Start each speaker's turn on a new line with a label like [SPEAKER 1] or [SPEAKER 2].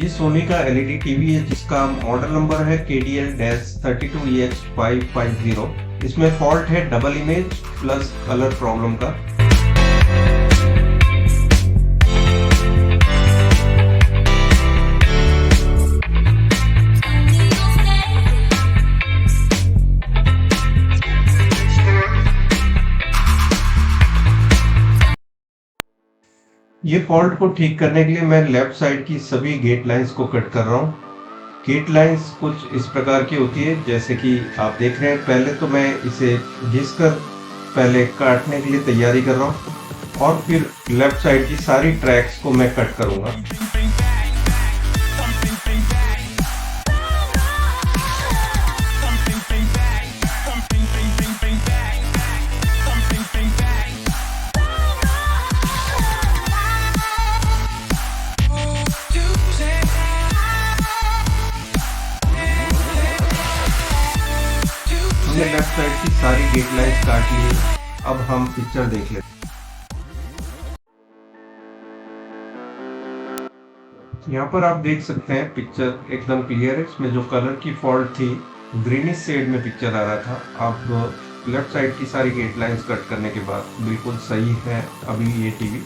[SPEAKER 1] ये सोनी का LED TV है जिसका मॉडल नंबर है KDL-32EH550। इसमें फॉल्ट है double image plus colour problem का। ये फॉल्ट को ठीक करने के लिए मैं लेफ्ट साइड की सभी गेट लाइंस को कट कर रहा हूँ। गेट लाइंस कुछ इस प्रकार की होती है जैसे कि आप देख रहे हैं। पहले तो मैं इसे घिस कर पहले काटने के लिए तैयारी कर रहा हूँ और फिर लेफ्ट साइड की सारी ट्रैक्स को मैं कट करूँगा। हमने लेफ्ट साइड की सारी गेट लाइन्स काट ली। अब हम पिक्चर देख लेते हैं। यहाँ पर आप देख सकते हैं पिक्चर एकदम क्लियर है। इसमें जो कलर की फॉल्ट थी ग्रीनिश शेड में पिक्चर आ रहा था। अब लेफ्ट साइड की सारी गेट लाइन्स कट करने के बाद बिल्कुल सही है अभी ये टीवी।